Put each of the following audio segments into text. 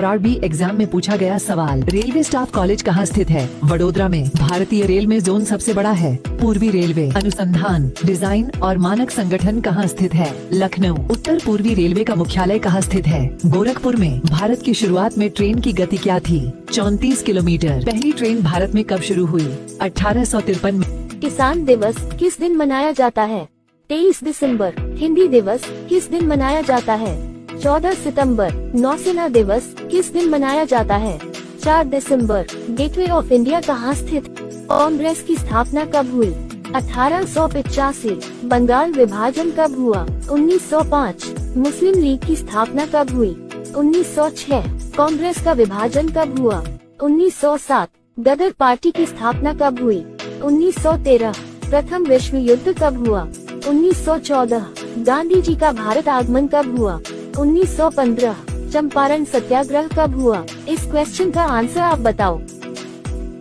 RRB exam में पूछा गया सवाल। रेलवे स्टाफ कॉलेज कहाँ स्थित है? वडोदरा में। भारतीय रेल में जोन सबसे बड़ा है? पूर्वी रेलवे। अनुसंधान, डिजाइन और मानक संगठन कहाँ स्थित है? लखनऊ। उत्तर पूर्वी रेलवे का मुख्यालय कहाँ स्थित है? गोरखपुर में। भारत की शुरुआत में ट्रेन की गति क्या थी? 34 किलोमीटर। पहली ट्रेन भारत में कब शुरू हुई? 1853 में। किसान दिवस किस दिन मनाया जाता है? 23 दिसंबर। हिंदी दिवस किस दिन मनाया जाता है? 14 सितंबर। नौसेना दिवस किस दिन मनाया जाता है? 4 दिसंबर। गेटवे ऑफ इंडिया कहाँ स्थित? कांग्रेस की स्थापना कब हुई? 1885। बंगाल विभाजन कब हुआ? 1905। मुस्लिम लीग की स्थापना कब हुई? 1906। कांग्रेस का विभाजन कब हुआ? 1907। गदर पार्टी की स्थापना कब हुई? 1913। प्रथम विश्व युद्ध कब हुआ? 1914। गांधी जी का भारत आगमन कब हुआ? 1915। चंपारण सत्याग्रह कब हुआ? इस क्वेश्चन का आंसर आप बताओ।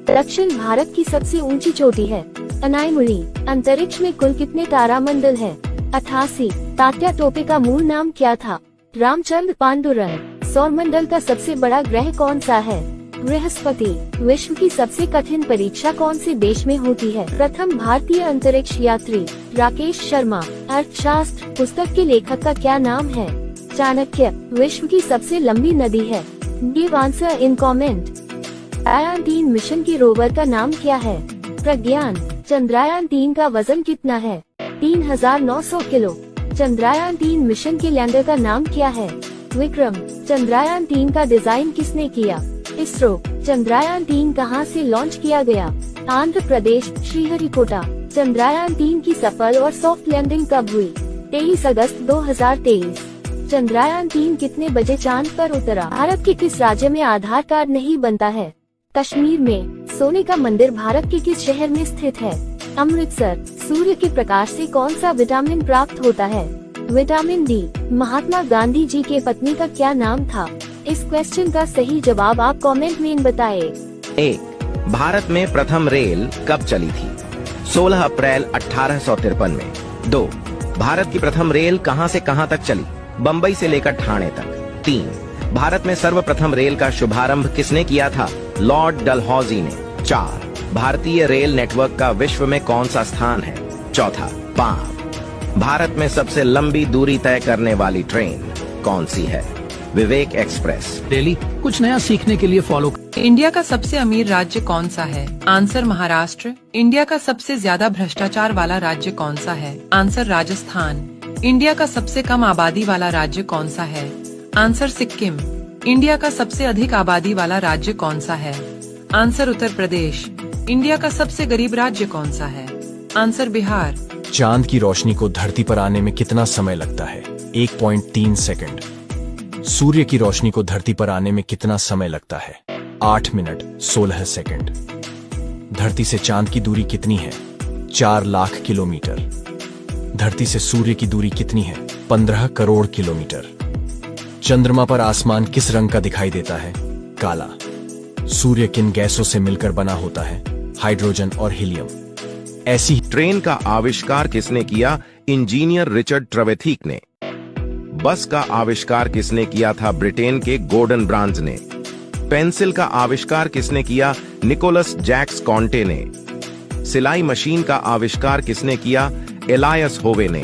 दक्षिण भारत की सबसे ऊंची चोटी है अनाईमुड़ी। अंतरिक्ष में कुल कितने तारामंडल है? 88। तात्या टोपे का मूल नाम क्या था? रामचंद्र पांडुरंग। सौरमंडल का सबसे बड़ा ग्रह कौन सा है? बृहस्पति। विश्व की सबसे कठिन परीक्षा कौन से देश में होती है? प्रथम भारतीय अंतरिक्ष यात्री राकेश शर्मा। अर्थशास्त्र पुस्तक के लेखक का क्या नाम है? चाणक्य। विश्व की सबसे लंबी नदी है? Give answer in comment. Chandrayaan-3 mission की रोवर का नाम क्या है? प्रज्ञान। चंद्रयान-3 का वजन कितना है? 3900 किलो। चंद्रयान-3 मिशन के लैंडर का नाम क्या है? विक्रम। चंद्रयान-3 का डिजाइन किसने किया? इसरो। चंद्रयान-3 कहां से लॉन्च किया गया? आंध्र प्रदेश, श्रीहरिकोटा। चंद्रयान-3 की सफल और सॉफ्ट लैंडिंग कब हुई? 23 अगस्त 2023। चंद्रयान-3 कितने बजे चांद पर उतरा? भारत के किस राज्य में आधार कार्ड नहीं बनता है? कश्मीर में। सोने का मंदिर भारत के किस शहर में स्थित है? अमृतसर। सूर्य के प्रकाश से कौन सा विटामिन प्राप्त होता है? Vitamin D. महात्मा गांधी जी के पत्नी का क्या नाम था? इस क्वेश्चन का सही जवाब आप कमेंट में बताएं। 1. भारत में प्रथम रेल कब चली थी? 16 अप्रैल 1853 में। 2. भारत की प्रथम रेल कहां से कहां तक चली? बंबई से लेकर ठाणे तक। 3. भारत में सर्वप्रथम रेल का शुभारंभ किसने किया था? लॉर्ड डलहौजी ने। 4. भारतीय रेल नेटवर्क का विश्व में कौन सा स्थान है? चौथा, पांव। भारत में सबसे लंबी दूरी तय करने वाली ट्रेन कौन सी है? विवेक एक्सप्रेस। डेली कुछ नया सीखने के लिए फॉलो। इंडिया का सबसे अमीर राज्य कौन सा है? आंसर महाराष्ट्र। इंडिया का सबसे ज्यादा भ्रष्टाचार वाला राज्य कौन सा है? आंसर राजस्थान। इंडिया का सबसे कम आबादी वाला राज्य कौन सा है? आंसर सिक्किम। इंडिया का सबसे अधिक आबादी वाला राज्य कौन सा है? आंसर उत्तर प्रदेश। इंडिया का सबसे गरीब राज्य कौन सा है? आंसर बिहार। चांद की रोशनी को धरती पर आने में कितना समय लगता है? 1.3 सेकंड। सूर्य की रोशनी को धरती पर आने में कितना समय लगता है? 8 मिनट 16 सेकंड। धरती से चांद की दूरी कितनी है? 4 लाख किलोमीटर। धरती से सूर्य की दूरी कितनी है? 15 करोड़ किलोमीटर। चंद्रमा पर आसमान किस रंग का दिखाई देता है? काला। सूर्य किन गैसों से मिलकर बना होता है? हाइड्रोजन और हीलियम। ऐसी ट्रेन का आविष्कार किसने किया? इंजीनियर रिचर्ड ट्रेवेथिक ने। बस का आविष्कार किसने किया था? ब्रिटेन के गॉर्डन ब्रांज ने। पेंसिल का आविष्कार किसने किया? निकोलस जैक्स कॉन्टे ने। सिलाई मशीन का आविष्कार किसने किया? एलायस होवे ने।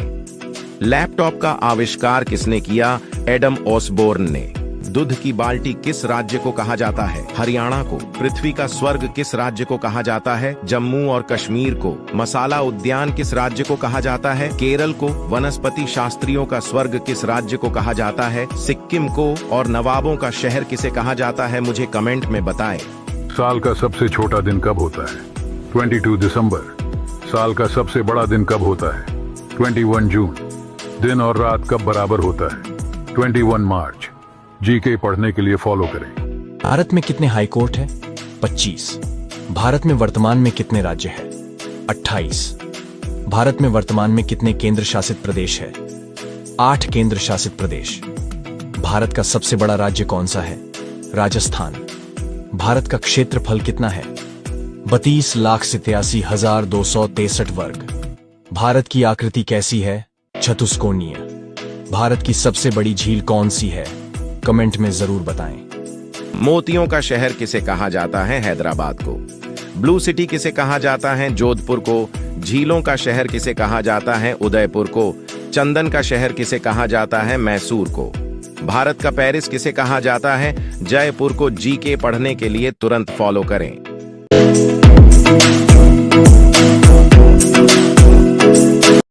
लैपटॉप का आविष्कार किसने किया? एडम ऑसबोर्न ने। दूध की बाल्टी किस राज्य को कहा जाता है? हरियाणा को। पृथ्वी का स्वर्ग किस राज्य को कहा जाता है? जम्मू और कश्मीर को। मसाला उद्यान किस राज्य को कहा जाता है? केरल को। वनस्पति शास्त्रियों का स्वर्ग किस राज्य को कहा जाता है? सिक्किम को। और नवाबों का शहर किसे कहा जाता है? मुझे कमेंट में बताएं। साल का सबसे छोटा दिन कब होता है? 22 दिसंबर। साल का सबसे बड़ा दिन कब होता है? 21 जून। दिन और रात कब बराबर होता है? 21 मार्च। जीके पढ़ने के लिए फॉलो करें। भारत में कितने हाई कोर्ट है? 25। भारत में वर्तमान में कितने राज्य है? 28। भारत में वर्तमान में कितने केंद्र शासित प्रदेश है? 8 केंद्र शासित प्रदेश। भारत का सबसे बड़ा राज्य कौन सा है? राजस्थान। भारत का क्षेत्रफल कितना है? 32,87,263 वर्ग। भारत की आकृति कैसी है? चतुष्कोणीय। भारत की सबसे बड़ी झील कौन सी है? कमेंट में जरूर बताएं। मोतियों का शहर किसे कहा जाता है? हैदराबाद को। ब्लू सिटी किसे कहा जाता है? जोधपुर को। झीलों का शहर किसे कहा जाता है? उदयपुर को। चंदन का शहर किसे कहा जाता है? मैसूर को। भारत का पेरिस किसे कहा जाता है? जयपुर को। जीके पढ़ने के लिए तुरंत फॉलो करें।